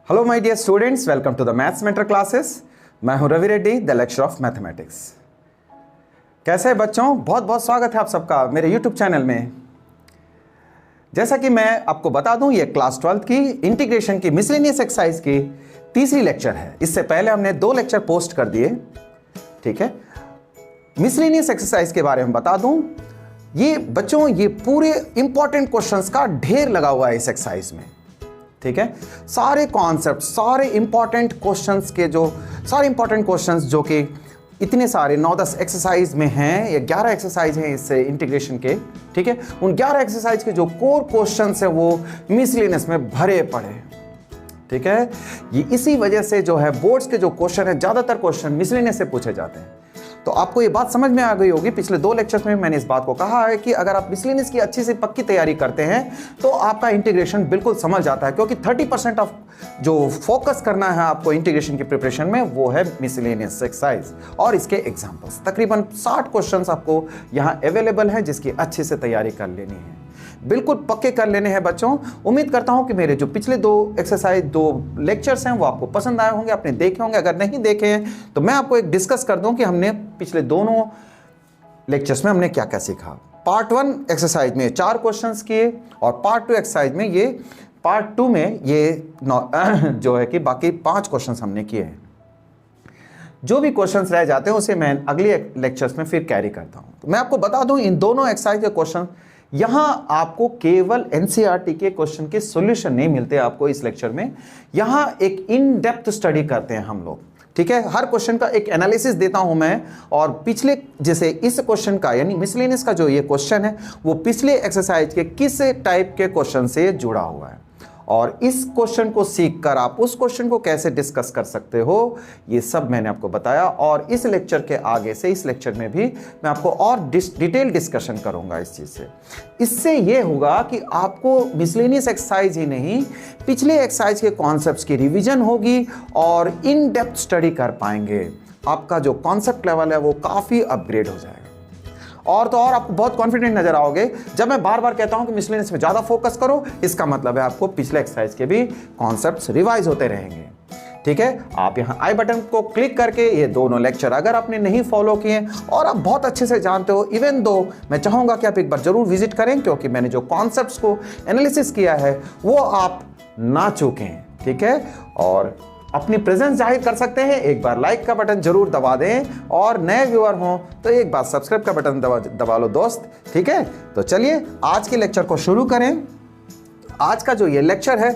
Hello my dear students, welcome to the maths mentor classes. मैं हूं Ravi Reddy, the lecturer of mathematics. कैसे हैं बच्चों? बहुत बहुत स्वागत है आप सबका मेरे यूट्यूब चैनल में। जैसा कि मैं आपको बता दूं, ये क्लास 12 की इंटीग्रेशन की मिसलेनियस एक्सरसाइज की तीसरी लेक्चर है। इससे पहले हमने 2 लेक्चर पोस्ट कर दिए, ठीक है। मिसलेनियस एक्सरसाइज के बारे में बता दूं, ये बच्चों ये पूरे इंपॉर्टेंट क्वेश्चंस का ढेर लगा हुआ है इस एक्सरसाइज में, ठीक है। सारे कॉन्सेप्ट, सारे इंपॉर्टेंट क्वेश्चंस के सारे इंपॉर्टेंट क्वेश्चंस जो कि इतने सारे 9-10 एक्सरसाइज में हैं, या 11 एक्सरसाइज हैं इस इंटीग्रेशन के, ठीक है। उन 11 एक्सरसाइज के जो कोर क्वेश्चंस हैं वो मिसलेनियस में भरे पड़े, ठीक है। ये इसी वजह से जो है बोर्ड्स के जो क्वेश्चन है, ज्यादातर क्वेश्चन मिसलेनियस से पूछे जाते हैं। तो आपको ये बात समझ में आ गई होगी, पिछले 2 लेक्चर्स में मैंने इस बात को कहा है कि अगर आप मिसलेनियस की अच्छी से पक्की तैयारी करते हैं तो आपका इंटीग्रेशन बिल्कुल समझ जाता है, क्योंकि 30% ऑफ जो फोकस करना है आपको इंटीग्रेशन की प्रिपरेशन में वो है मिसलेनियस एक्सरसाइज और इसके एग्जांपल्स। तकरीबन 60 क्वेश्चंस आपको यहाँ अवेलेबल हैं जिसकी अच्छे से तैयारी कर लेनी है, बिल्कुल पक्के कर लेने हैं बच्चों। उम्मीद करता हूं कि मेरे जो पिछले 2 लेक्चर्स हैं वो आपको पसंद आए होंगे, आपने देखे होंगे। अगर नहीं देखे हैं तो मैं आपको एक डिस्कस कर दूं कि हमने पिछले दोनों लेक्चर्स में हमने क्या क्या सीखा। पार्ट 1 एक्सरसाइज में 4 क्वेश्चंस किए और पार्ट 2 एक्सरसाइज में ये पार्ट 2 में ये जो है कि बाकी 5 क्वेश्चंस हमने किए हैं। जो भी क्वेश्चंस रह जाते हैं उसे मैं अगले लेक्चर्स में फिर कैरी करता हूं। तो मैं आपको बता दूं, इन दोनों एक्सरसाइज के क्वेश्चन यहां आपको केवल एनसीईआरटी के क्वेश्चन के सॉल्यूशन नहीं मिलते आपको इस लेक्चर में। यहां एक इन डेप्थ स्टडी करते हैं हम लोग, ठीक है। हर क्वेश्चन का एक एनालिसिस देता हूं मैं, और पिछले जैसे इस क्वेश्चन का यानी मिसलेनियस का जो ये क्वेश्चन है वो पिछले एक्सरसाइज के किस टाइप के क्वेश्चन से जुड़ा हुआ है, और इस क्वेश्चन को सीखकर आप उस क्वेश्चन को कैसे डिस्कस कर सकते हो, ये सब मैंने आपको बताया। और इस लेक्चर के आगे से इस लेक्चर में भी मैं आपको और डिटेल डिस्कशन करूंगा इस चीज से। इससे ये होगा कि आपको मिसलेनियस एक्सरसाइज ही नहीं, पिछले एक्सरसाइज के कॉन्सेप्ट्स की रिवीजन होगी और इन डेप्थ स्टडी कर पाएंगे। आपका जो कॉन्सेप्ट लेवल है वो काफी अपग्रेड हो जाएगा, और तो और आपको बहुत कॉन्फिडेंट नजर आओगे। जब मैं बार बार कहता हूं कि मिसलेनियस में ज्यादा फोकस करो, इसका मतलब है आपको पिछले एक्सरसाइज के भी कॉन्सेप्ट्स रिवाइज होते रहेंगे, ठीक है। आप यहां आई बटन को क्लिक करके ये दोनों लेक्चर अगर आपने नहीं फॉलो किए और आप बहुत अच्छे से जानते हो, इवन दो मैं चाहूंगा कि आप एक बार जरूर विजिट करें, क्योंकि मैंने जो कॉन्सेप्ट्स को एनालिसिस किया है वो आप ना चूकें, ठीक है। और अपनी प्रेजेंस जाहिर कर सकते हैं, एक बार लाइक का बटन जरूर दबा दें, और नए व्यूअर हों तो एक बार सब्सक्राइब का बटन दबा लो दोस्त, ठीक है। तो चलिए आज के लेक्चर को शुरू करें। आज का जो ये लेक्चर है,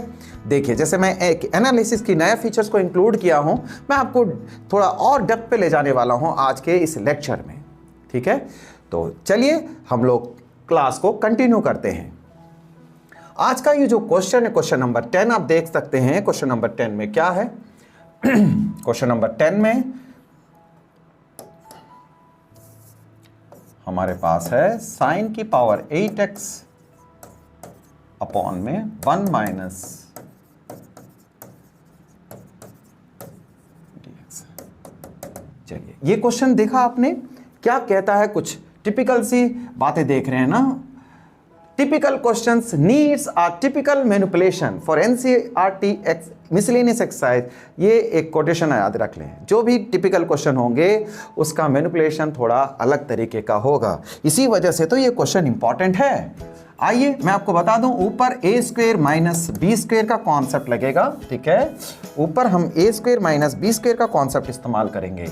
देखिए जैसे मैं एक एनालिसिस की नए फीचर्स को इंक्लूड किया हूं, मैं आपको थोड़ा और डेप्थ पे ले जाने वाला हूं आज के इस लेक्चर में, ठीक है। तो चलिए हम लोग क्लास को कंटिन्यू करते हैं। आज का ये जो क्वेश्चन है, क्वेश्चन नंबर 10, आप देख सकते हैं क्वेश्चन नंबर 10 में क्या है। क्वेश्चन नंबर 10 में हमारे पास है साइन की पावर 8x अपॉन में 1 माइनस dx। चलिए ये क्वेश्चन देखा आपने, क्या कहता है? कुछ टिपिकल सी बातें देख रहे हैं ना। Typical questions needs a typical manipulation for NCERT miscellaneous exercise। ये एक कोटेशन याद रख लें, जो भी टिपिकल क्वेश्चन होंगे उसका मैनिपुलेशन थोड़ा अलग तरीके का होगा, इसी वजह से तो ये क्वेश्चन इंपॉर्टेंट है। आइए मैं आपको बता दूं, ऊपर a square minus B square का कॉन्सेप्ट लगेगा, ठीक है। ऊपर हम a square minus B square का कॉन्सेप्ट इस्तेमाल करेंगे,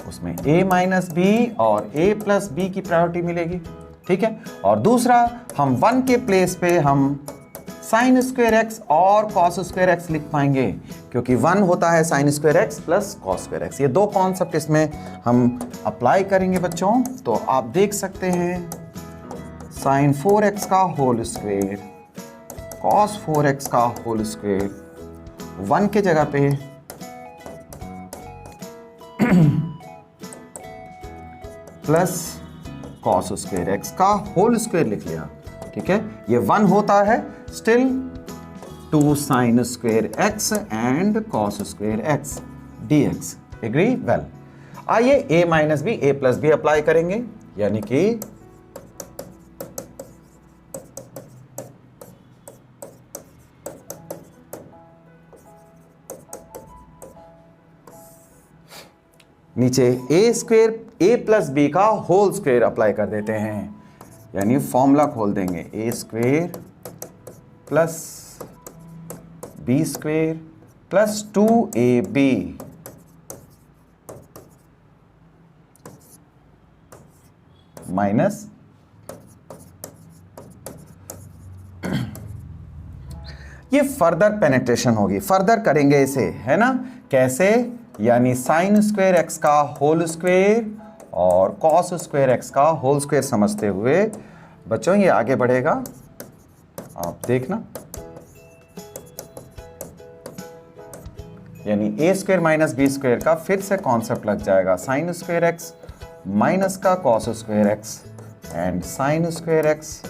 उसमें a माइनस बी और a प्लस बी की प्रायोरिटी मिलेगी, ठीक है। और दूसरा, हम 1 के प्लेस पे हम साइन स्क्वायर एक्स और कॉस स्क्वायर एक्स लिख पाएंगे, क्योंकि 1 होता है sign square x plus cos square x. ये 2 कॉन्सेप्ट इसमें हम अप्लाई करेंगे बच्चों। तो आप देख सकते हैं साइन 4x का होल स्क्वायर, कॉस 4x का होल स्क्वायर, 1 के जगह पे प्लस कॉस स्क्वायर एक्स का होल स्क्वायर लिख लिया, ठीक है। ये 1 होता है still 2 sine square x and cos square x dx। Agree? Well, आइए a minus B a plus B apply करेंगे, यानी कि नीचे A square A plus B का होल स्क्वेयर अप्लाई कर देते हैं, यानी फॉर्मूला खोल देंगे A square plus B square plus 2ab minus ये फर्दर पेनिट्रेशन होगी, फर्दर करेंगे इसे, है ना, कैसे, यानी साइन स्क्वायर एक्स का होल स्क्वायर और कॉस स्क्वायर एक्स का होल स्क्वायर समझते हुए बच्चों ये आगे बढ़ेगा, आप देखना, यानी ए स्क्वायर माइनस बी स्क्वायर का फिर से कॉन्सेप्ट लग जाएगा, साइन स्क्वायर एक्स माइनस का cos square x and sign square x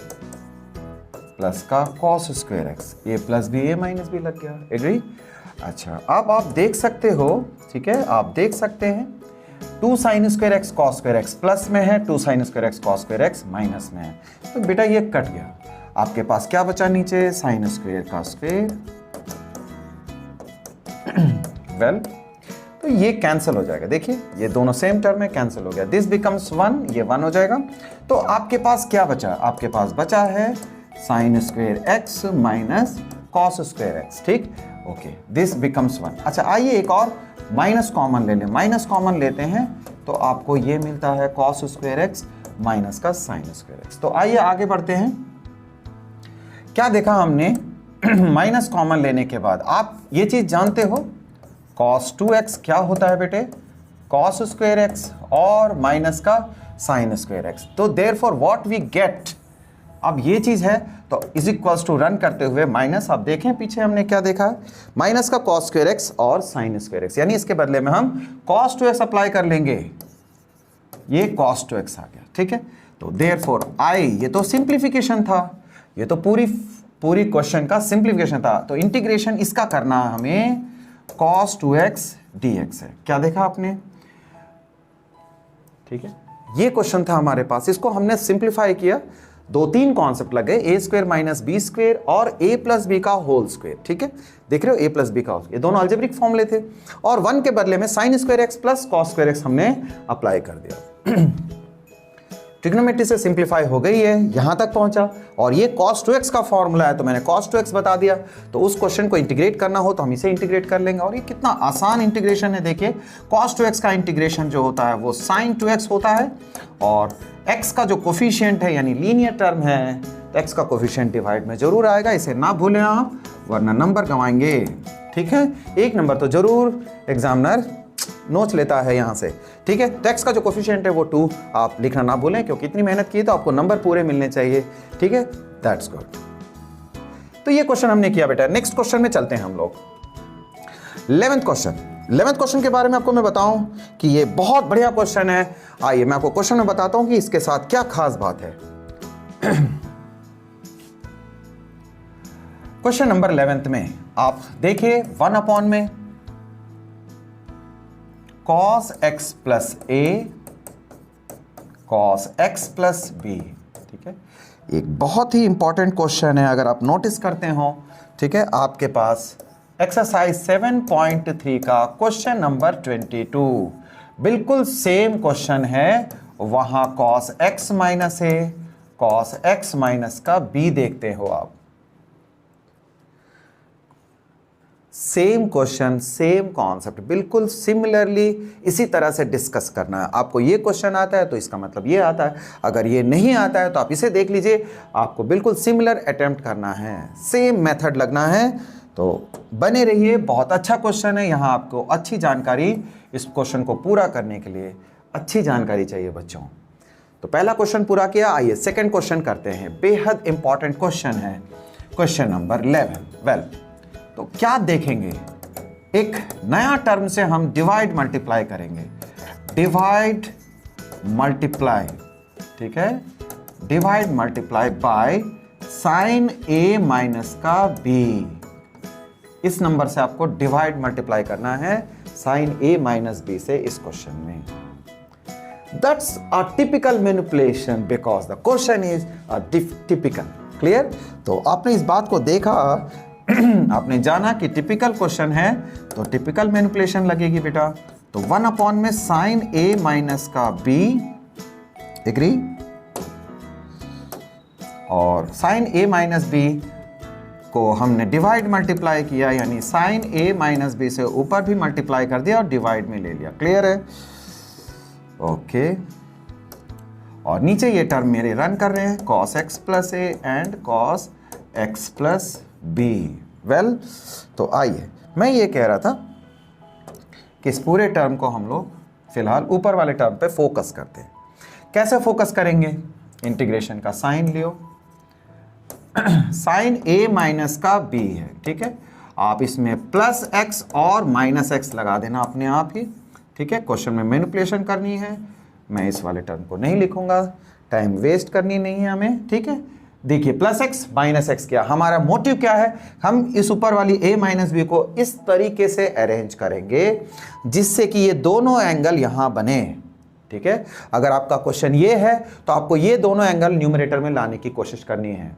plus का कॉस स्क्वायर एक्स, ए प्लस बी ए माइनस बी लग गया, एग्री। अच्छा अब आप देख सकते हो, ठीक है, आप देख सकते हैं 2 sine square x cos square x plus में है, 2 sine square x cos square x minus में है, तो बेटा ये कट गया, आपके पास क्या बचा नीचे, साइन स्क्वायर का स्क्वायर, वेल तो ये कैंसिल हो जाएगा, देखिए ये दोनों सेम टर्म है, कैंसिल हो गया, दिस बिकम्स 1, ये 1 हो जाएगा, तो आपके पास क्या बचा, आपके पास बचा है sign square x minus cos square x, ठीक, ओके, दिस बिकम्स 1। अच्छा आइए एक और माइनस कॉमन ले लें, माइनस कॉमन लेते हैं तो आपको ये मिलता है कॉस स्क्वायर एक्स माइनस का साइन स्क्वायर एक्स। तो आइए आगे बढ़ते हैं, क्या देखा हमने माइनस कॉमन लेने के बाद, आप ये चीज जानते हो cos 2x क्या होता है बेटे, cos स्क्वायर एक्स और माइनस का साइन स्क्वायर एक्स, तो देयरफॉर व्हाट वी गेट, अब ये चीज है तो इज इक्वल्स टू रन करते हुए माइनस, आप देखें पीछे हमने क्या देखा है, माइनस का cos स्क्वायर एक्स और साइन स्क्वायर एक्स, यानी इसके बदले में हम cos 2x अप्लाई कर लेंगे, ये cos 2x आ गया, ठीक है, तो देयरफॉर आई, ये तो सिंप्लीफिकेशन था, ये तो पूरी क्वेश्चन का सिंप्लीफिकेशन था, तो इंटीग्रेशन इसका करना हमें cos 2x dx है, क्या देखा आपने, ठीक है, ये क्वेश्चन था हमारे पास, इसको हमने सिंप्लीफाई किया, 2-3 कॉन्सेप्ट लगे, ए स्क्वायर माइनस बी स्क्वायर और ए प्लस बी का होल स्क्वायर, ठीक है, देख रहे हो ए प्लस बी का होल, ये दोनों अलजेब्रिक फॉर्मूले थे, और 1 के बदले में sign square x plus cos square x हमने अप्लाई कर दिया, ट्रिग्नोमेट्री से सिंप्लीफाई हो गई है, यहां तक पहुंचा, और ये cos 2x का फॉर्मूला है तो मैंने cos 2x बता दिया, तो उस क्वेश्चन को इंटीग्रेट करना हो तो हम इसे इंटीग्रेट कर लेंगे, और ये कितना आसान इंटीग्रेशन है, देखिए cos 2x का इंटीग्रेशन जो होता है वो sin 2x होता है, और x का जो कोफिशिएंट है यानी लीनियर टर्म है, तो x का कोफिशिएंट डिवाइड में जरूर आएगा, इसे ना भूलें आप, वरना नंबर गंवाएंगे, ठीक है, 1 नंबर तो जरूर एग्जामिनर नोच लेता है यहाँ से, ठीक है, तो x का जो कोफिशिएंट है वो 2 आप लिखना ना भूलें, क्योंकि इतनी मेहनत की तो आपको नंबर पूरे मिलने चाहिए, ठीक है, दैट्स गुड। तो ये क्वेश्चन हमने किया बेटा, नेक्स्ट क्वेश्चन में चलते हैं हम लोग, 11th क्वेश्चन के बारे में आपको मैं बताऊं कि ये बहुत बढ़िया क्वेश्चन है, आइए मैं आपको क्वेश्चन में बताता हूं कि इसके साथ क्या खास बात है। क्वेश्चन नंबर 11th में आप देखिए 1 में cos x plus a cos x plus b, ठीक है, एक बहुत ही इंपॉर्टेंट क्वेश्चन है, अगर आप नोटिस करते हो, ठीक है, आपके पास एक्सरसाइज 7.3 का क्वेश्चन नंबर 22 बिल्कुल सेम क्वेश्चन है, वहां cos x minus a cos x minus का b देखते हो आप, सेम क्वेश्चन सेम कॉन्सेप्ट, बिल्कुल सिमिलरली इसी तरह से डिस्कस करना है, आपको ये क्वेश्चन आता है तो इसका मतलब ये आता है, अगर ये नहीं आता है तो आप इसे देख लीजिए, आपको बिल्कुल सिमिलर अटेम्प्ट करना है, सेम मेथड लगना है, तो बने रहिए, बहुत अच्छा क्वेश्चन है, यहाँ आपको अच्छी जानकारी, इस क्वेश्चन को पूरा करने के लिए अच्छी जानकारी चाहिए बच्चों। तो पहला क्वेश्चन पूरा किया, आइए सेकंड क्वेश्चन करते हैं, बेहद इंपॉर्टेंट क्वेश्चन है, क्वेश्चन नंबर 11। वेल तो क्या देखेंगे, एक नया टर्म से हम डिवाइड मल्टीप्लाई करेंगे, डिवाइड मल्टीप्लाई, ठीक है, divide multiply by sine a minus का b, इस नंबर से आपको डिवाइड मल्टीप्लाई करना है साइन a माइनस b से इस क्वेश्चन में। That's a typical manipulation because the question is a typical, clear, तो आपने इस बात को देखा आपने जाना कि टिपिकल क्वेश्चन है तो टिपिकल मैनिपुलेशन लगेगी बेटा, तो 1 अपॉन में साइन ए माइनस का बी, एग्री, और साइन ए माइनस बी को हमने डिवाइड मल्टीप्लाई किया, यानी साइन ए माइनस बी से ऊपर भी मल्टीप्लाई कर दिया और डिवाइड में ले लिया। क्लियर है? ओके। और नीचे ये टर्म मेरे रन कर रहे हैं, cos x plus A and cos x plus B. Well, तो आइए, मैं ये कह रहा था कि इस पूरे टर्म को हम लोग फिलहाल ऊपर वाले टर्म पे फोकस करते हैं। कैसे फोकस करेंगे? इंटीग्रेशन का sign Leo, sign a minus का बी है, ठीक है। आप इसमें प्लस एक्स और माइनस एक्स लगा देना अपने आप ही, ठीक है। क्वेश्चन में मैनिपुलेशन करनी है, मैं इस वाले टर्म को नहीं लिखूंगा, टाइम वेस्ट करनी नहीं है हमें, ठीक है। देखिए प्लस एक्स माइनस एक्स, क्या हमारा मोटिव क्या है? हम इस ऊपर वाली a माइनस बी को इस तरीके से अरेंज करेंगे जिससे कि ये दोनों एंगल यहां बने, ठीक है। अगर आपका क्वेश्चन ये है तो आपको ये दोनों एंगल न्यूमरेटर में लाने की कोशिश करनी है।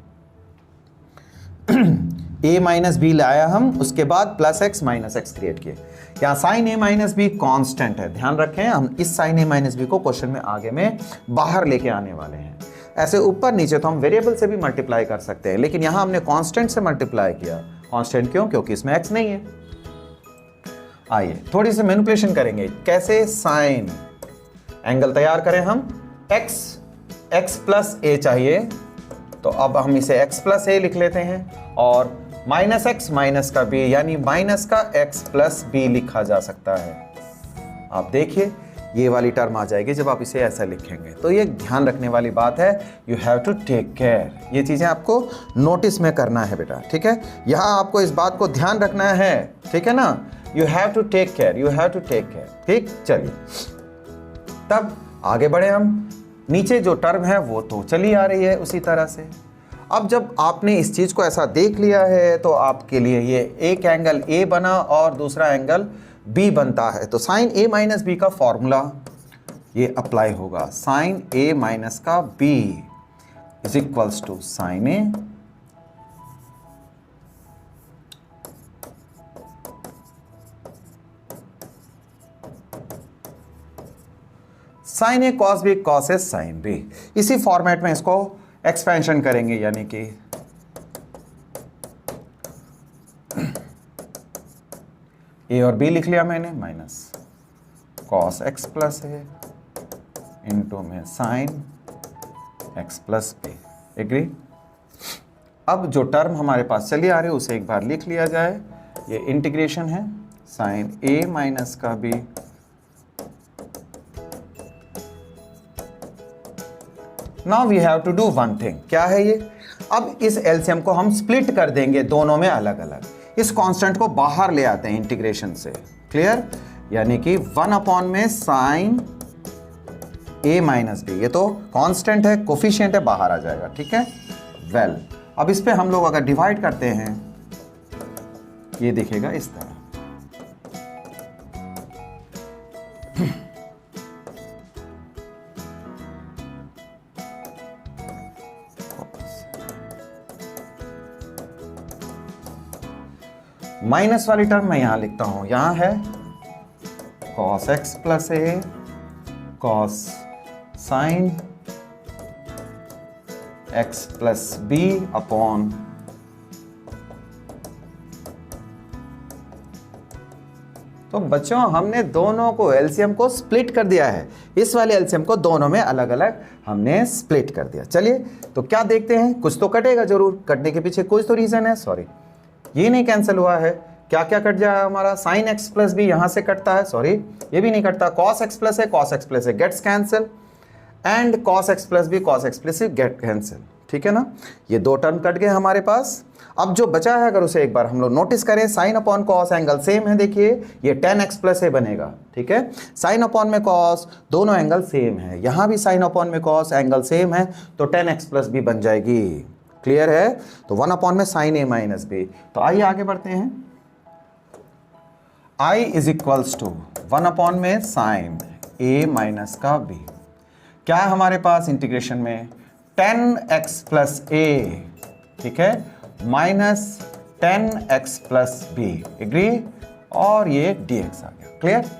a माइनस बी लाया हम, उसके बाद plus x minus x create किए। यहाँ sign a minus B constant है, ध्यान रखें, हम इस साइन ए माइनस बी को क्वेश्चन में आगे में बाहर लेके आने वाले हैं। ऐसे ऊपर नीचे तो हम वेरिएबल से भी मल्टीप्लाई कर सकते हैं, लेकिन यहां हमने कांस्टेंट से मल्टीप्लाई किया। कांस्टेंट क्यों? क्योंकि इसमें x नहीं है। आइए थोड़ी सी मैनिपुलेशन करेंगे। कैसे? साइन एंगल तैयार करें हम, x प्लस ए चाहिए, तो अब हम इसे x प्लस ए लिख लेते हैं, और माइनस एक्स माइनस का बी, यानी माइनस का x प्लस बी लिखा जा सकता है। आप देखिए ये वाली टर्म आ जाएगी जब आप इसे ऐसा लिखेंगे। तो ये ध्यान रखने वाली बात है, you have to take care, ये चीजें आपको नोटिस में करना है बेटा, ठीक है। यहां आपको इस बात को ध्यान रखना है, ठीक है ना, you have to take care, you have to take care, ठीक। चलिए तब आगे बढ़े हम। नीचे जो टर्म है वो तो चली आ रही है उसी तरह से। अब जब आपने इस चीज को ऐसा देख लिया है तो आपके लिए ये एक एंगल ए बना और दूसरा एंगल बी बनता है, तो साइन ए माइनस बी का फॉर्मूला ये अप्लाई होगा। साइन ए माइनस का b is equals to sine a sine a cos b cos a sine b. इसी फॉर्मेट में इसको एक्सपेंशन करेंगे, यानी कि ए और बी लिख लिया मैंने, minus cos x plus a into में sine x plus b, agree. अब जो टर्म हमारे पास चली आ रही है उसे एक बार लिख लिया जाए। ये इंटीग्रेशन है साइन ए माइनस का b now we have to do one thing. क्या है ये? अब इस एलसीएम को हम स्प्लिट कर देंगे दोनों में अलग अलग। इस कांस्टेंट को बाहर ले आते हैं इंटीग्रेशन से, क्लियर। यानी कि 1 अपॉन में साइन ए माइनस बी, ये तो कांस्टेंट है, कोफिशिएंट है, बाहर आ जाएगा, ठीक है। वेल, अब इस पे हम लोग अगर डिवाइड करते हैं ये दिखेगा इस तरह। माइनस वाली टर्म मैं यहां लिखता हूं, यहां है cos x plus a cos sine x plus b upon तो बच्चों हमने दोनों को एलसीएम को स्प्लिट कर दिया है। इस वाले एलसीएम को दोनों में अलग अलग हमने स्प्लिट कर दिया। चलिए तो क्या देखते हैं, कुछ तो कटेगा जरूर, कटने के पीछे कुछ तो रीजन है। सॉरी ये नहीं कैंसिल हुआ है, क्या क्या कट जाएगा हमारा? साइन एक्स प्लस बी यहां से कटता है, सॉरी ये भी नहीं कटता। कॉस एक्स प्लस है, कॉस एक्स प्लस है gets cancel, and cos x plus b cos x plus c get cancel, ठीक है ना। ये दो टर्म कट गए हमारे पास। अब जो बचा है अगर उसे एक बार हम लोग नोटिस करें, sine upon cos angle same है, देखिए ये tan x प्लस ए बनेगा, ठीक है। साइन अपॉन में कॉस, दोनों एंगल सेम है, यहां भी साइन अपॉन में कॉस एंगल सेम है, तो tan x प्लस बी बन जाएगी, क्लियर है। तो 1 अपॉन में साइन ए माइनस बी। तो आइए आगे बढ़ते हैं। I is equals to 1 upon में साइन ए माइनस का बी। क्या है हमारे पास इंटीग्रेशन में? tan x प्लस ए, ठीक है, minus tan x plus b, agree, और ये dx आ गया, क्लियर।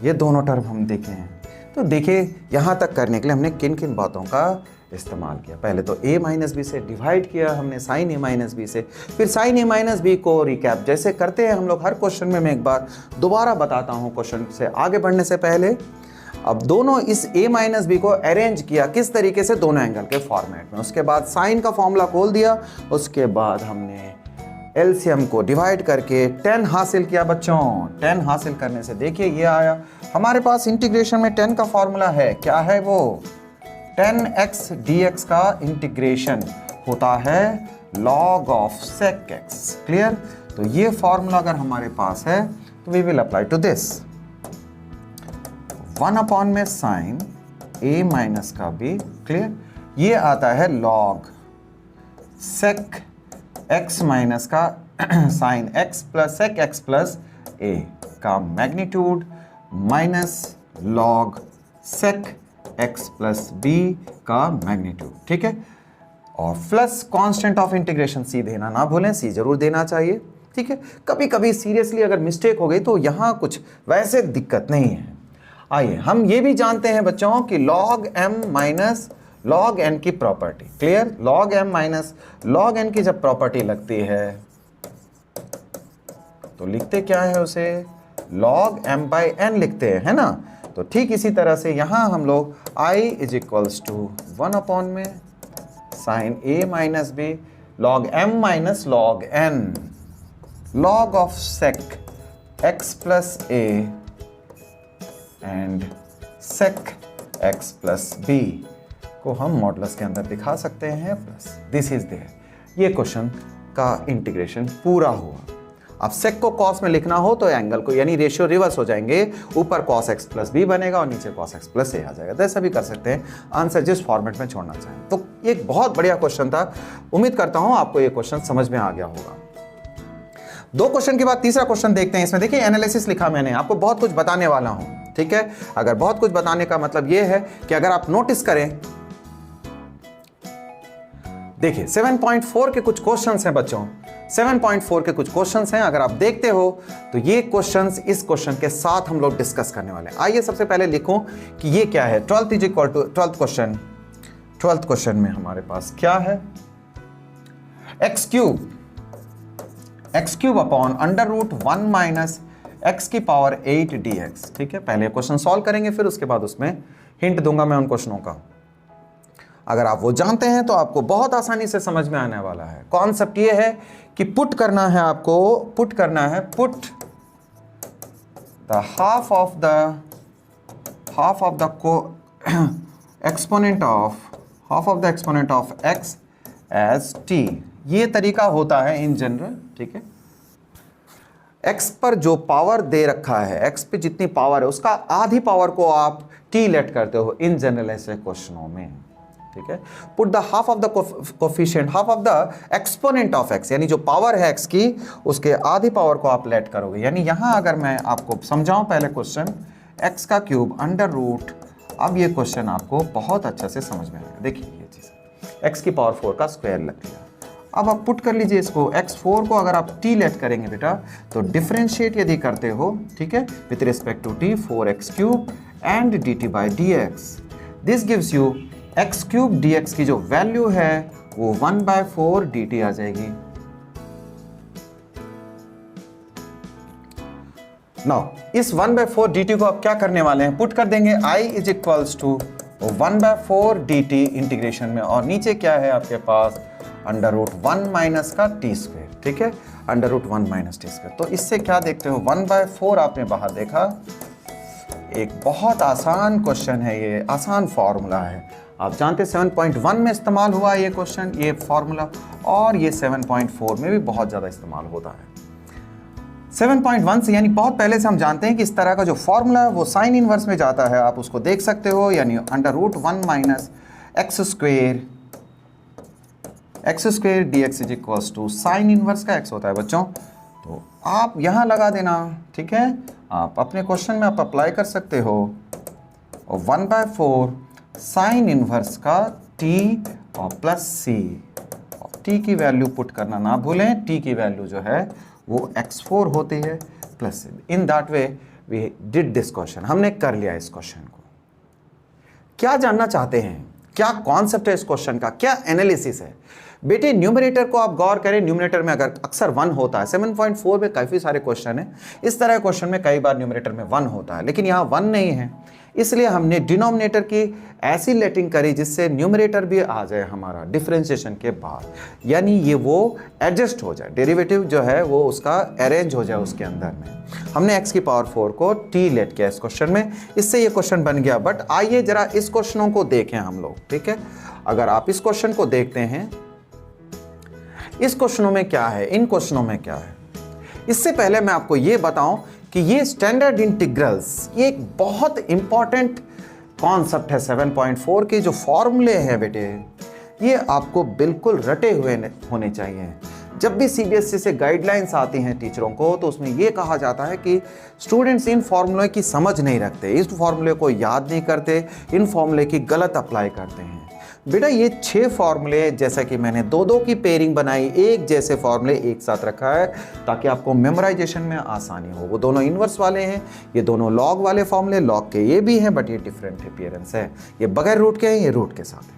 ये दोनों टर्म हम देखे हैं। तो देखिए यहाँ तक करने के लिए हमने किन किन बातों का इस्तेमाल किया। पहले तो a माइनस बी से डिवाइड किया हमने साइन a माइनस बी से, फिर साइन a माइनस बी को रिकैप जैसे करते हैं हम लोग हर क्वेश्चन में। मैं एक बार दोबारा बताता हूँ क्वेश्चन से आगे बढ़ने से पहले। अब दोनों इस a माइनस बी को अरेंज किया किस तरीके से, दोनों एंगल के फॉर्मेट में। उसके बाद साइन का फॉर्मूला खोल दिया, उसके बाद हमने एलसीएम को डिवाइड करके 10 हासिल किया बच्चों। 10 हासिल करने से देखिए ये आया हमारे पास। इंटीग्रेशन में 10 का फॉर्मूला है, क्या है वो, 10x dx का इंटीग्रेशन होता है log of sec x। Clear? तो ये फॉर्मूला अगर हमारे पास है तो we will apply to this. 1 upon में साइन a माइनस का b, क्लियर, ये आता है log sec x माइनस का sine x plus sec x plus a का magnitude minus log sec x plus b का मैग्नीट्यूड, ठीक है। और plus constant of integration c देना ना भूलें, c जरूर देना चाहिए, ठीक है। कभी कभी सीरियसली अगर मिस्टेक हो गई तो यहाँ कुछ वैसे दिक्कत नहीं है। आइए हम ये भी जानते हैं बच्चों कि log m minus log n की property, clear, log m minus log n की जब प्रॉपर्टी लगती है तो लिखते क्या है उसे, log m बाई n लिखते हैं, है ना। तो ठीक इसी तरह से यहां हम लोग i is equals to 1 upon में sine a minus b log m minus log n log of sec x plus a and sec x plus b को हम मॉडुलस के अंदर दिखा सकते हैं प्लस दिस इज देयर। ये क्वेश्चन का इंटीग्रेशन पूरा हुआ। अब सेक को कॉस में लिखना हो तो एंगल को यानी रेशियो रिवर्स हो जाएंगे, ऊपर cos x प्लस बी बनेगा और नीचे cos x प्लस ए आ जाएगा। तो ऐसा भी कर सकते हैं, आंसर जिस फॉर्मेट में छोड़ना चाहें। तो एक बहुत बढ़िया क्वेश्चन था, उम्मीद करता हूं आपको ये क्वेश्चन समझ में आ गया होगा। 2 क्वेश्चन के बाद तीसरा क्वेश्चन देखते हैं। इसमें देखिए एनालिसिस लिखा मैंने, आपको बहुत कुछ बताने वाला हूं, ठीक है। अगर बहुत कुछ बताने का मतलब यह है कि अगर आप नोटिस करें, देखिए 7.4 के कुछ क्वेश्चंस हैं बच्चों, 7.4 के कुछ क्वेश्चंस हैं। अगर आप देखते हो तो ये क्वेश्चंस इस क्वेश्चन के साथ हम लोग डिस्कस करने वाले हैं। आइए सबसे पहले लिखूं कि ये क्या है। 12th is equal to 12th question. 12th question में हमारे पास क्या है, x cube upon under root 1 minus x की पावर 8 dx, ठीक है। पहले क्वेश्चन सॉल्व करेंगे, फिर उसके बाद उसमें हिंट दूंगा मैं उन क्वेश्चनों का। अगर आप वो जानते हैं तो आपको बहुत आसानी से समझ में आने वाला है। कॉन्सेप्ट ये है कि पुट करना है आपको, पुट करना है, put the half of the exponent of x as t। ये तरीका होता है इन जनरल, ठीक है। x पर जो पावर दे रखा है, x पे जितनी पावर है उसका आधी पावर को आप t लेट करते हो इन जनरल ऐसे क्वेश्चनों में, ठीक है। Put the half of the coefficient, half of the exponent of x, यानी जो पावर है x की उसके आधी पावर को आप लेट करोगे। यानी यहां अगर मैं आपको समझाऊं पहले क्वेश्चन, x का क्यूब अंडर रूट, अब ये क्वेश्चन आपको बहुत अच्छा से समझ में आएगा। देखिए ये चीज x की पावर 4 का स्क्वायर लग गया। अब आप पुट कर लीजिए इसको, x4 को अगर आप t लेट करेंगे बेटा तो डिफरेंशिएट यदि करते हो, ठीक है, with respect to t 4x cube and dt by dx, this gives you x cube dx की जो वैल्यू है वो 1/4 dt आ जाएगी। नाउ इस 1/4 dt को आप क्या करने वाले हैं, पुट कर देंगे i is equals to 1/4 dt integration में, और नीचे क्या है आपके पास अंडर रूट 1 माइनस का टी स्क्वायर, ठीक है, under root 1 minus t square. तो इससे क्या देखते हो, 1/4 आपने बाहर देखा। एक बहुत आसान क्वेश्चन है ये, आसान फॉर्मूला है। आप जानते 7.1 में इस्तेमाल हुआ ये क्वेश्चन, ये फॉर्मूला, और ये 7.4 में भी बहुत ज़्यादा इस्तेमाल होता है। 7.1 से यानी बहुत पहले से हम जानते हैं कि इस तरह का जो फॉर्मूला है वो साइन इनवर्स में जाता है, आप उसको देख सकते हो, यानी under root 1 minus x square dx is equals to sine inverse का x होता है बच्चों। तो आप यहाँ लगा देना, ठीक है, आप अपने क्वेश्चन में आप अप्लाई कर सकते हो। और 1/4 साइन इनवर्स का t और प्लस c, और t की वैल्यू पुट करना ना भूलें, t की वैल्यू जो है वो x4 होती है plus c। In that way we did this question, हमने कर लिया इस क्वेश्चन को। क्या जानना चाहते हैं, क्या कॉन्सेप्ट है इस क्वेश्चन का, क्या एनालिसिस है? बेटे न्यूमरेटर को आप गौर करें, न्यूमरेटर में अगर अक्सर 1 होता है, 7.4 में काफ़ी सारे क्वेश्चन हैं इस तरह क्वेश्चन में, कई बार न्यूमरेटर में 1 होता है, लेकिन यहाँ 1 नहीं है, इसलिए हमने डिनोमिनेटर की ऐसी लेटिंग करी जिससे न्यूमरेटर भी आ जाए हमारा डिफरेंशिएशन के बाद, यानी ये वो एडजस्ट हो जाए, डेरिवेटिव जो है वो उसका अरेंज हो जाए उसके अंदर में। हमने x की पावर 4 को t लेट किया इस क्वेश्चन में, इससे ये क्वेश्चन बन गया। बट आइए जरा इस क्वेश्चनों को देखें हम लोग, ठीक है? अगर आप इस क्वेश्चन को देखते हैं, इस क्वेश्चनों में क्या है, इन क्वेश्चनों में क्या है, इससे पहले मैं आपको ये बताऊं कि ये स्टैंडर्ड इंटीग्रल्स, ये एक बहुत इंपॉर्टेंट कॉन्सेप्ट है। 7.4 के जो फॉर्मूले हैं बेटे, ये आपको बिल्कुल रटे हुए होने चाहिए। जब भी सीबीएसई से गाइडलाइंस आती हैं टीचरों को, तो उसमें ये कहा जाता है कि स्टूडेंट्स इन फॉर्मूले की समझ नहीं रखते, इस फॉर्मूले को याद नहीं करते, इन फॉर्मूले की गलत अप्लाई करते हैं। बेटा ये 6 फॉर्मूले, जैसा कि मैंने 2-2 की पेयरिंग बनाई, एक जैसे फॉर्मूले एक साथ रखा है ताकि आपको मेमोराइजेशन में आसानी हो। वो दोनों इन्वर्स वाले हैं, ये दोनों लॉग वाले फॉर्मूले, लॉग के ये भी हैं बट ये डिफरेंट अपीयरेंस है, ये बगैर रूट के हैं, ये रूट के साथ है।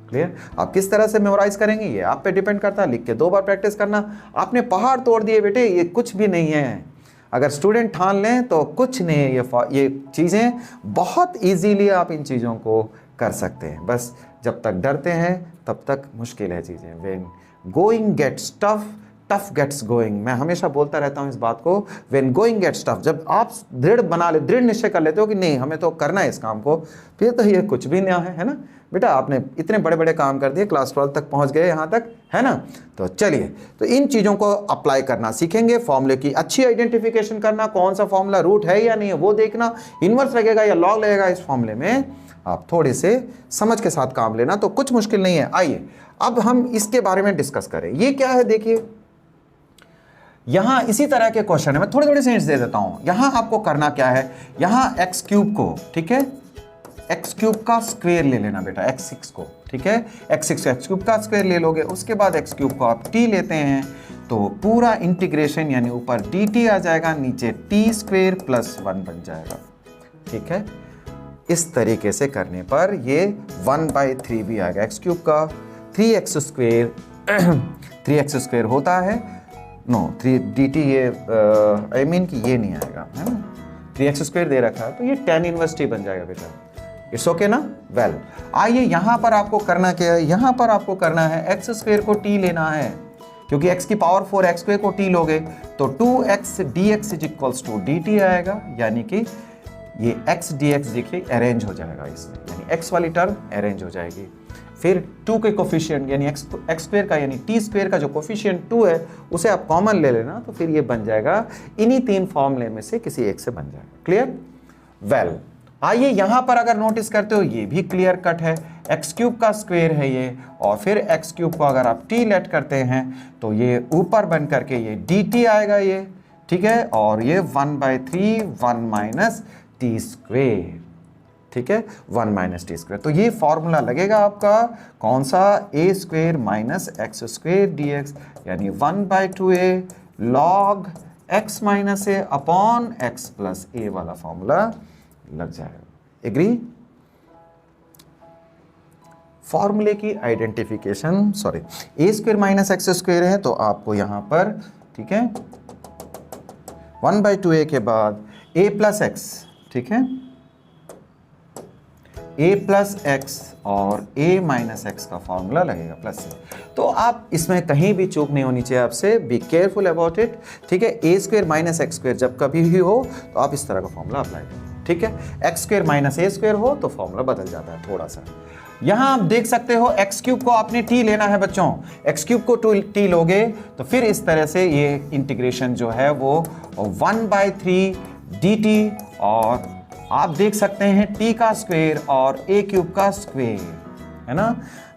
क्लियर? आप किस तरह से मेमोराइज करेंगे ये आप पे डिपेंड करता है, लिख के 2 बार प्रैक्टिस करना। आपने पहाड़ तोड़ दिए बेटे, ये कुछ भी नहीं है। अगर स्टूडेंट ठान लें तो कुछ नहीं है, ये चीज़ें बहुत ईजीली आप इन चीज़ों को कर सकते हैं। बस जब तक डरते हैं तब तक मुश्किल है चीज़ें। When going gets tough, tough gets going, मैं हमेशा बोलता रहता हूँ इस बात को। व्हेन गोइंग गेट्स टफ, जब आप दृढ़ निश्चय कर लेते हो कि नहीं हमें तो करना है इस काम को, फिर तो ये कुछ भी नहीं है ना बेटा। आपने इतने बड़े बड़े काम कर दिए, क्लास 12 तक पहुँच गए यहाँ तक, है ना? तो चलिए, तो इन चीज़ों को अप्लाई करना सीखेंगे। फॉर्मूले की अच्छी आइडेंटिफिकेशन करना, कौन सा फॉर्मूला रूट है या नहीं है वो देखना, इन्वर्स लगेगा या लॉग लगेगा इस फॉर्मूले में, आप थोड़े से समझ के साथ काम लेना, तो कुछ मुश्किल नहीं है। आइए अब हम इसके बारे में डिस्कस करें। ये क्या है देखिए, यहां इसी तरह के क्वेश्चन है, मैं थोड़े थोड़े से हिंट्स दे देता हूं। यहां आपको करना क्या है, यहां एक्स क्यूब को, ठीक है, एक्स क्यूब का स्क्वायर ले लेना बेटा, x6 को, ठीक है, x6 एक्स क्यूब का स्क्वायर ले लोगे, उसके बाद एक्स क्यूब को आप t लेते हैं तो पूरा इंटीग्रेशन यानी ऊपर dt आ जाएगा, नीचे t² + 1 बन जाएगा, ठीक है। इस तरीके से करने पर ये 1/3 भी आएगा, एक्स क्यूब का 3x², 3x² होता है, नो 3 dt, ये आई मीन कि ये नहीं आएगा, है ना, 3x² दे रखा है तो ये tan इनवर्स t बन जाएगा बेटा। इट्स ओके ना? वेल, आइए यहां पर आपको करना क्या है, यहां पर आपको करना है x² को t लेना है, क्योंकि x की पावर 4 x² को t लोगे तो 2x dx = dt आएगा, यानी कि ये x dx देखिए अरेंज हो जाएगा इसमें, यानी x वाली टर्म अरेंज हो जाएगी। फिर 2 के कोफिशिएंट यानी x² का यानी t² का जो कोफिशिएंट 2 है उसे आप कॉमन ले लेना, तो फिर ये बन जाएगा, इन्हीं 3 फॉर्मूले में से किसी एक से बन जाएगा। क्लियर? वेल, आइए यहां पर अगर नोटिस करते हो ये भी क्लियर कट है, x³ का स्क्वायर है ये, और फिर x³ को अगर आप t लेट करते हैं तो ये ऊपर बन करके ये dt आएगा ये, ठीक है, और ये 1/3 1 - t², ठीक है, 1 - t²। तो ये फॉर्मूला लगेगा आपका कौन सा, a² - x² dx, यानी 1/2a log x - a upon x + a वाला फॉर्मूला लग जाएगा। एग्री? फॉर्मूले की आइडेंटिफिकेशन, सॉरी, a² - x² है तो आपको यहां पर, ठीक है, 1/2a के बाद a + x, ठीक है, a + x और a - x का फॉर्मूला लगेगा प्लस से। तो आप इसमें कहीं भी चूक नहीं होनी चाहिए आपसे, बी केयरफुल अबाउट इट, ठीक है। a² - x² जब कभी भी हो तो आप इस तरह का फॉर्मूला अप्लाई करें, ठीक है। x² - a² हो तो फॉर्मूला बदल जाता है थोड़ा सा। यहां आप देख सकते हो x³ को आपने t लेना है बच्चों, x³ को t लोगे तो फिर इस तरह से ये इंटीग्रेशन जो है वो 1/3 dt, और आप देख सकते हैं t का स्क्वायर और a³ का स्क्वायर, है ना,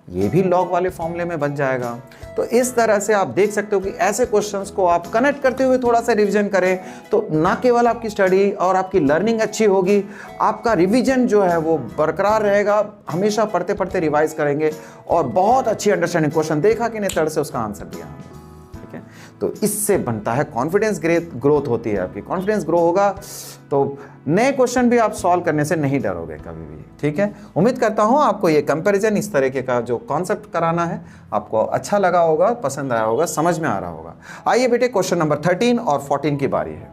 ये भी लॉग वाले फॉर्मूले में बन जाएगा। तो इस तरह से आप देख सकते हो कि ऐसे क्वेश्चंस को आप कनेक्ट करते हुए थोड़ा सा रिवीजन करें तो ना केवल आपकी स्टडी और आपकी लर्निंग अच्छी होगी, आपका रिवीजन जो है वो बरकरार रहेगा। हमेशा पढ़ते पढ़ते रिवाइज करेंगे और बहुत अच्छी अंडरस्टैंडिंग, क्वेश्चन देखा कि नहीं तड़ से उसका आंसर दिया, ठीक है। तो इससे बनता है कॉन्फिडेंस ग्रोथ होती है आपकी। कॉन्फिडेंस ग्रो होगा तो नए क्वेश्चन भी आप सॉल्व करने से नहीं डरोगे कभी भी। ठीक है, उम्मीद करता हूँ आपको ये कंपैरिजन, इस तरीके का जो कॉन्सेप्ट कराना है आपको अच्छा लगा होगा, पसंद आया होगा, समझ में आ रहा होगा। आइए बेटे क्वेश्चन नंबर 13 और 14 की बारी है।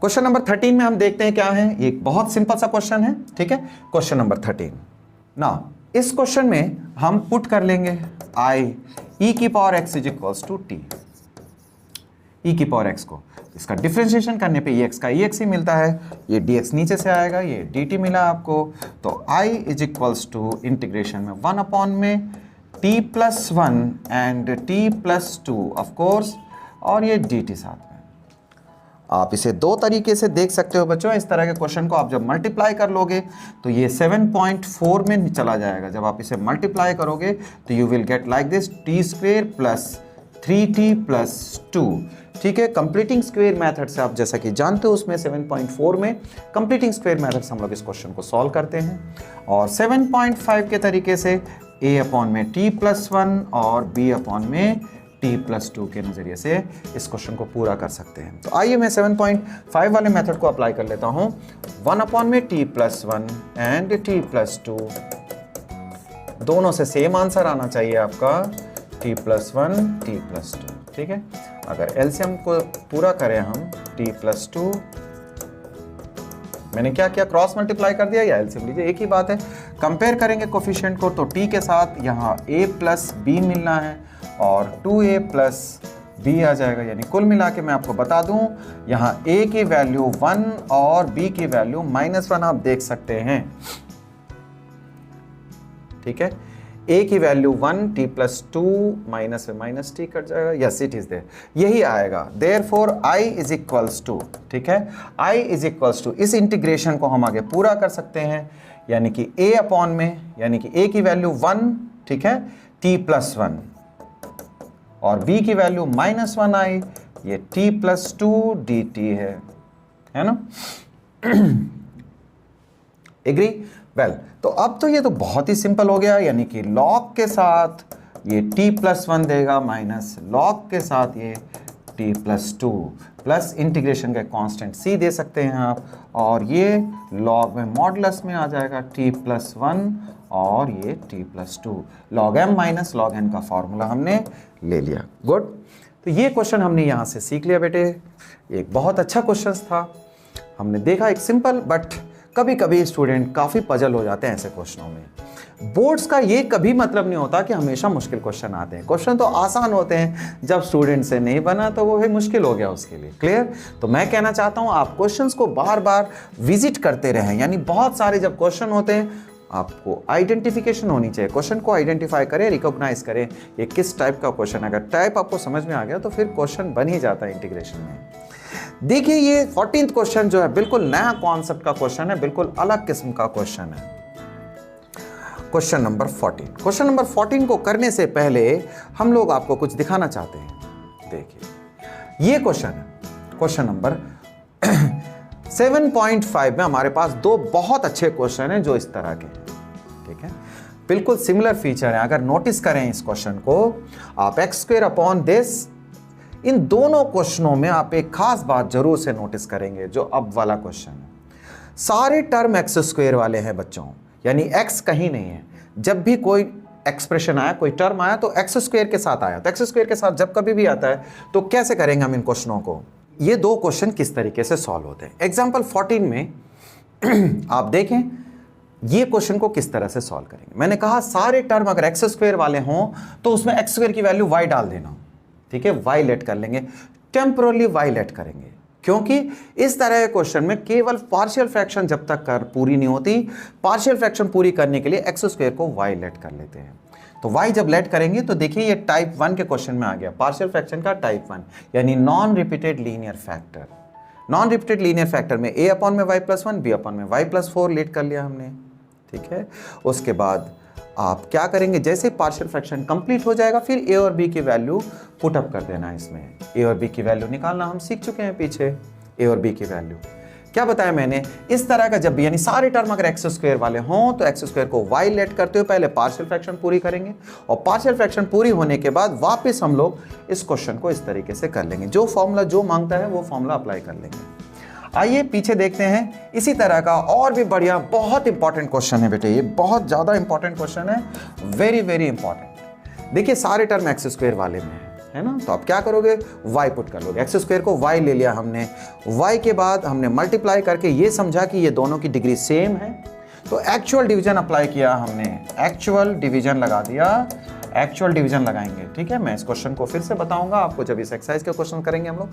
क्वेश्चन नंबर 13 में हम देखते हैं क्या है। ये एक बहुत सिंपल सा क्वेश्चन है। ठीक है, क्वेश्चन नंबर 13 ना, इस क्वेश्चन में हम पुट कर लेंगे i e की power x is equals to t। e की पावर x को इसका डिफरेंशिएशन करने पे x का ex ही मिलता है, ये dx नीचे से आएगा, ये dt मिला आपको। तो i is equals to integration में 1 अपॉन में t plus 1 and t plus 2 of course, और ये dt साथ में। आप इसे दो तरीके से देख सकते हो बच्चों। इस तरह के क्वेश्चन को आप जब मल्टीप्लाई कर लोगे तो ये 7.4 में चला जाएगा। जब आप इसे मल्टीप्लाई करोगे तो you will get like this, T square plus 3t plus 2। ठीक है, कंप्लीटिंग स्क्वायर मेथड से आप जैसा कि जानते हो उसमें 7.4 में कंप्लीटिंग स्क्वायर मेथड से हम लोग इस क्वेश्चन को सॉल्व करते हैं। और 7.5 के तरीके से a अपॉन में t प्लस 1 और b अपॉन में t प्लस 2 के नज़रिए से इस क्वेश्चन को पूरा कर सकते हैं। तो आइए मैं 7.5 वाले मेथड को अप्लाई कर लेता हूँ। 1 अपॉन में t plus 1 and t plus 2, दोनों से सेम आंसर आना चाहिए आपका, t प्लस 1 t प्लस 2। ठीक है, अगर एलसीएम को पूरा करें हम, t प्लस 2, मैंने क्या किया, क्रॉस मल्टीप्लाई कर दिया या एलसीएम लीजिए, एक ही बात है। कंपेयर करेंगे कोफिशिएंट को तो t के साथ यहाँ a प्लस b मिलना है और 2a प्लस b आ जाएगा। यानी कुल मिला के मैं आपको बता दूं, यहाँ a की वैल्यू 1 और b की वैल्यू -1 आप देख सकते हैं। ठीक है, a की वैल्यू 1, t प्लस 2 माइनस में माइनस t कट जाएगा, यस इट इज देयर, यही आएगा। Therefore i is equals to, ठीक है, i इज इक्वल्स टू, इस इंटीग्रेशन को हम आगे पूरा कर सकते हैं, यानी कि a अपॉन में, यानी कि a की वैल्यू 1, ठीक है, t प्लस 1 और b की वैल्यू -1 आई, ये t प्लस 2 dt है ना। एग्री? वेल, तो अब तो ये तो बहुत ही सिंपल हो गया, यानी कि log के साथ ये t प्लस 1 देगा माइनस log के साथ ये t प्लस 2 प्लस इंटीग्रेशन का कांस्टेंट c दे सकते हैं आप, और ये log में मॉडुलस में आ जाएगा t प्लस 1 और ये t plus 2, log m minus log n का फॉर्मूला हमने ले लिया। गुड, तो ये क्वेश्चन हमने यहाँ से सीख लिया बेटे। एक बहुत अच्छा क्वेश्चन था, हमने देखा एक सिंपल, बट कभी कभी स्टूडेंट काफ़ी पजल हो जाते हैं ऐसे क्वेश्चनों में। बोर्ड्स का ये कभी मतलब नहीं होता कि हमेशा मुश्किल क्वेश्चन आते हैं, क्वेश्चन तो आसान होते हैं, जब स्टूडेंट से नहीं बना तो वो भी मुश्किल हो गया उसके लिए। क्लियर? तो मैं कहना चाहता हूँ आप क्वेश्चंस को बार बार विजिट करते रहें, यानी बहुत सारे जब क्वेश्चन होते हैं आपको आइडेंटिफिकेशन होनी चाहिए, क्वेश्चन को आइडेंटिफाई करें, रिकॉग्नाइज करें ये किस टाइप का क्वेश्चन है। अगर टाइप आपको समझ में आ गया तो फिर क्वेश्चन बन ही जाता है इंटीग्रेशन में। देखिए ये 14th क्वेश्चन जो है बिल्कुल नया कॉन्सेप्ट का क्वेश्चन है, बिल्कुल अलग किस्म का क्वेश्चन है। क्वेश्चन नंबर 14, क्वेश्चन नंबर 14 को करने से पहले हम लोग आपको कुछ दिखाना चाहते हैं। देखिए ये क्वेश्चन है, क्वेश्चन नंबर 7.5 में हमारे पास दो बहुत अच्छे क्वेश्चन हैं जो इस तरह के हैं। ठीक है, बिल्कुल सिमिलर फीचर है। अगर नोटिस करें इस क्वेश्चन को, आप x² अपॉन दिस, इन दोनों क्वेश्चनों में आप एक खास बात जरूर से नोटिस करेंगे जो अब वाला क्वेश्चन है। सारे टर्म x² वाले हैं बच्चों, यानी x कहीं नहीं है। जब भी कोई एक्सप्रेशन आया, कोई टर्म आया तो x² के साथ आया। तो x² के साथ जब कभी भी आता है तो कैसे करेंगे हम इन क्वेश्चनों को। ये दो क्वेश्चन किस तरीके से सॉल्व होते हैं। एग्जाम्पल 14 में आप देखें ये क्वेश्चन को किस तरह से सॉल्व करेंगे। मैंने कहा सारे टर्म अगर x² वाले हों तो उसमें x² की वैल्यू y डाल देना। ठीक है, y लेट कर लेंगे, टेम्पोरली y लेट करेंगे, क्योंकि इस तरह के क्वेश्चन में केवल पार्शियल फ्रैक्शन जब तक पूरी नहीं होती, पार्शियल फ्रैक्शन पूरी करने के लिए x² को y लेट कर लेते हैं। तो y जब लेट करेंगे तो देखिए ये टाइप 1 के क्वेश्चन में आ गया, पार्शियल फ्रैक्शन का टाइप 1, यानी non repeated linear factor. Non repeated linear factor में a अपॉन में y प्लस 1, b अपॉन में y प्लस 4 लेट कर लिया हमने। ठीक है, उसके बाद आप क्या करेंगे, जैसे पार्शियल फ्रैक्शन कंप्लीट हो जाएगा फिर a और b की वैल्यू पुटअप कर देना। इसमें a और b की वैल्यू निकालना हम सीख चुके हैं पीछे, a और b की वैल्यू। क्या बताया मैंने, इस तरह का जब भी यानी सारे टर्म अगर एक्स स्क्वायर वाले हों तो एक्स स्क्वायर को वाई लेट करते हुए पहले पार्शियल फ्रैक्शन पूरी करेंगे और पार्शियल फ्रैक्शन पूरी होने के बाद वापस हम लोग इस क्वेश्चन को इस तरीके से कर लेंगे, जो फॉर्मूला जो मांगता है वो फॉर्मूला अप्लाई कर लेंगे। आइए पीछे देखते हैं इसी तरह का और भी बढ़िया बहुत इंपॉर्टेंट क्वेश्चन है बेटे, ये बहुत ज्यादा इंपॉर्टेंट क्वेश्चन है, वेरी वेरी इंपॉर्टेंट। देखिए सारे टर्म एक्स स्क्वायर वाले में है ना, तो आप क्या करोगे, y पुट कर लोगे, एक्स स्क्वायर को y ले लिया हमने, y के बाद हमने मल्टीप्लाई करके ये समझा कि ये दोनों की डिग्री सेम है, तो एक्चुअल डिवीजन अप्लाई किया हमने, एक्चुअल डिवीजन लगा दिया, एक्चुअल डिवीजन लगाएंगे। ठीक है, मैं इस क्वेश्चन को फिर से बताऊंगा आपको जब इस एक्सरसाइज के क्वेश्चन करेंगे हम लोग।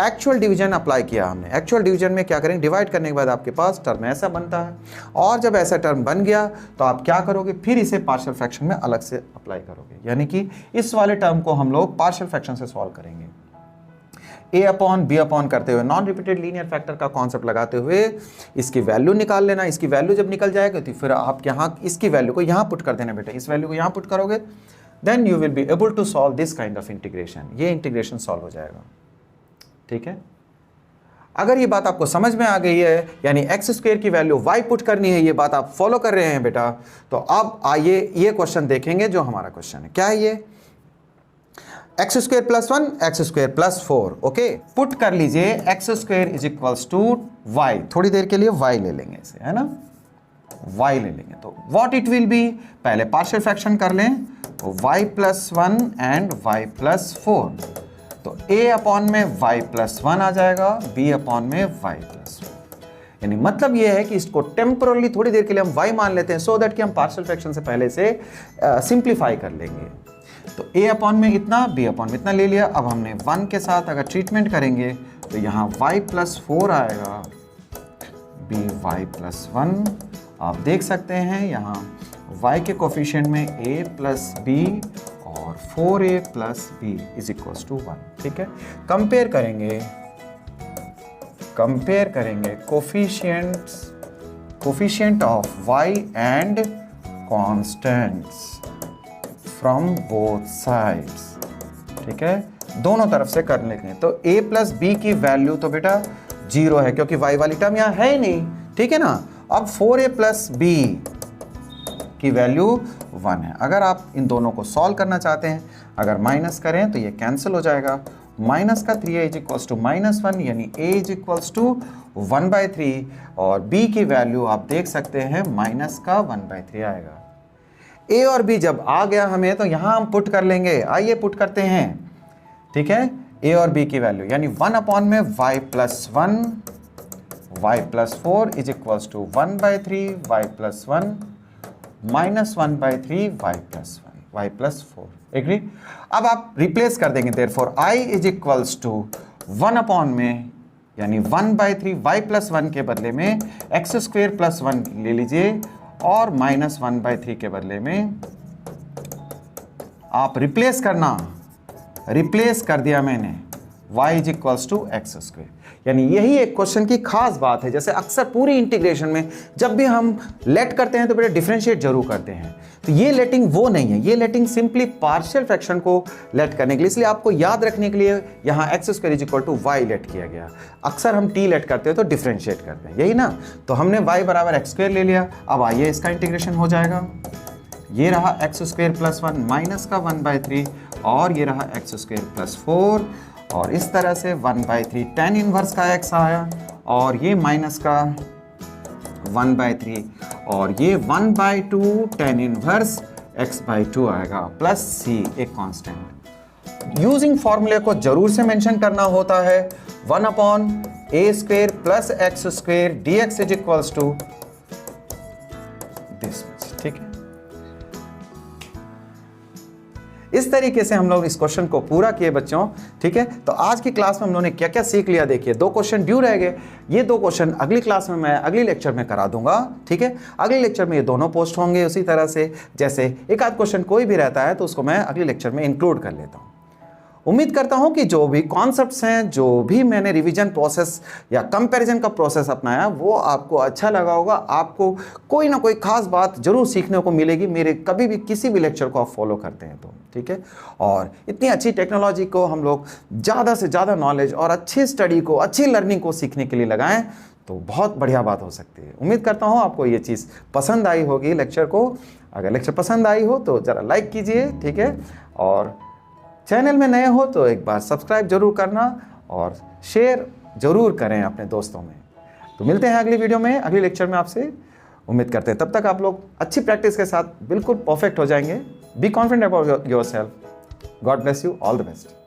एक्चुअल डिवीजन अप्लाई किया हमने, एक्चुअल डिवीजन में क्या करेंगे, डिवाइड करने के बाद आपके पास टर्म ऐसा बनता है, और जब ऐसा टर्म बन गया तो आप क्या करोगे, फिर इसे पार्शियल फ्रैक्शन में अलग से अप्लाई करोगे, यानी कि इस वाले टर्म को हम लोग पार्शियल फ्रैक्शन से सॉल्व करेंगे। a अपॉन b अपॉन करते हुए नॉन रिपीटेड लीनियर फैक्टर का कॉन्सेप्ट लगाते हुए इसकी वैल्यू निकाल लेना, इसकी वैल्यू जब निकल जाएगी तो फिर आप यहाँ इसकी वैल्यू को यहाँ पुट कर देना बेटा, इस वैल्यू को यहाँ पुट करोगे, then you will be able to solve this kind of integration, ये इंटीग्रेशन सॉल्व हो जाएगा। ठीक है, अगर ये बात आपको समझ में आ गई है, यानी एक्स स्क्वायर की वैल्यू y पुट करनी है, ये बात आप फॉलो कर रहे हैं बेटा, तो अब आइए ये क्वेश्चन देखेंगे जो हमारा क्वेश्चन है। क्या है ये, x square plus 1 x square plus 4, okay, put कर लीजिए x square is equals to y, थोड़ी देर के लिए y ले लेंगे इसे, है ना, y ले लेंगे, तो व्हाट इट विल बी, पहले पार्शियल फ्रैक्शन कर लें, तो y plus 1 and y plus 4, तो a अपॉन में y प्लस 1 आ जाएगा, b अपॉन में y प्लस 4, यानी मतलब ये है कि इसको टेम्पोरली थोड़ी देर के लिए हम y मान लेते हैं, सो दैट कि हम पार्शियल फ्रैक्शन से पहले से सिंप्लीफाई कर लेंगे। तो a अपॉन में इतना, b अपॉन में इतना ले लिया, अब हमने 1 के साथ अगर ट्रीटमेंट करेंगे तो यहाँ y प्लस 4 आएगा, by प्लस 1, आप देख सकते हैं यहाँ y के कोफिशिएंट में a प्लस b और 4a plus b is equals to 1। ठीक है, कंपेयर करेंगे coefficient of y and constants from both sides. ठीक है, दोनों तरफ से कर लेते हैं, तो a प्लस b की वैल्यू तो बेटा 0 है क्योंकि y वाली टर्म यहाँ है ही नहीं। ठीक है ना, अब 4a प्लस b की वैल्यू 1 है। अगर आप इन दोनों को सॉल्व करना चाहते हैं, अगर माइनस करें तो ये कैंसिल हो जाएगा, माइनस का 3a इज इक्वल्स टू -1, यानी a इज इक्वल्स टू 1/3 और b की वैल्यू आप देख सकते हैं माइनस का 1/3 आएगा। a और b जब आ गया हमें तो यहां हम पुट कर लेंगे, आइए पुट करते हैं। ठीक है, a और b की वैल्यू यानी 1 अपॉन में y plus 1 y plus 4 is equals to 1/3 y plus 1 minus 1/3 y plus 4, agree. अब आप रिप्लेस कर देंगे, therefore i is equals to 1 upon में यानी 1/3 y प्लस 1 के बदले में एक्स स्क्वायर प्लस 1 ले लीजिए और माइनस 1/3 के बदले में आप रिप्लेस कर दिया मैंने y is equals to x square, यानी यही एक क्वेश्चन की खास बात है। जैसे अक्सर पूरी इंटीग्रेशन में जब भी हम लेट करते हैं तो बेटा डिफरेंशिएट जरूर करते हैं, तो ये लेटिंग वो नहीं है, ये लेटिंग सिंपली पार्शियल फ्रैक्शन को लेट करने के लिए, इसलिए आपको याद रखने के लिए यहाँ x square is equal to y let किया गया। अक्सर हम टी लेट करते हैं तो डिफरेंशिएट करते हैं, यही ना, तो हमने y बराबर एक्स स्क्वायर ले लिया। अब आइए इसका इंटीग्रेशन हो जाएगा, ये रहा एक्स स्क्वायर प्लस 1 माइनस का 1/3 और ये रहा एक्स स्क्वायर प्लस 4 और इस तरह से 1/3 tan इनवर्स का x आया और ये माइनस का 1/3 और ये 1/2 tan इनवर्स x/2 आएगा प्लस c एक कांस्टेंट। यूजिंग फॉर्मूले को जरूर से मेंशन करना होता है, 1 upon a square plus x square dx is equals to this. ठीक है, इस तरीके से हम लोग इस क्वेश्चन को पूरा किए बच्चों। ठीक है, तो आज की क्लास में हम लोगों ने क्या क्या सीख लिया, देखिए 2 क्वेश्चन ड्यू रह गए, ये 2 क्वेश्चन अगली क्लास में मैं अगली लेक्चर में करा दूंगा। ठीक है, अगले लेक्चर में ये दोनों पोस्ट होंगे, उसी तरह से जैसे एक आध क्वेश्चन कोई भी रहता है तो उसको मैं अगले लेक्चर में इंक्लूड कर लेता हूँ। उम्मीद करता हूं कि जो भी कॉन्सेप्ट्स हैं, जो भी मैंने रिवीजन प्रोसेस या कंपैरिजन का प्रोसेस अपनाया वो आपको अच्छा लगा होगा, आपको कोई ना कोई खास बात जरूर सीखने को मिलेगी मेरे कभी भी किसी भी लेक्चर को आप फॉलो करते हैं तो। ठीक है, और इतनी अच्छी टेक्नोलॉजी को हम लोग ज़्यादा से ज़्यादा नॉलेज और अच्छी स्टडी को, अच्छी लर्निंग को सीखने के लिए लगाएं, तो बहुत बढ़िया बात हो सकती है। उम्मीद करता हूँ आपको ये चीज़ पसंद आई होगी लेक्चर को। अगर लेक्चर पसंद आई हो तो ज़रा लाइक कीजिए, ठीक है, और चैनल में नए हो तो एक बार सब्सक्राइब जरूर करना और शेयर जरूर करें अपने दोस्तों में। तो मिलते हैं अगली वीडियो में, अगली लेक्चर में आपसे। उम्मीद करते हैं तब तक आप लोग अच्छी प्रैक्टिस के साथ बिल्कुल परफेक्ट हो जाएंगे। Be confident about your self. God bless you, all the best.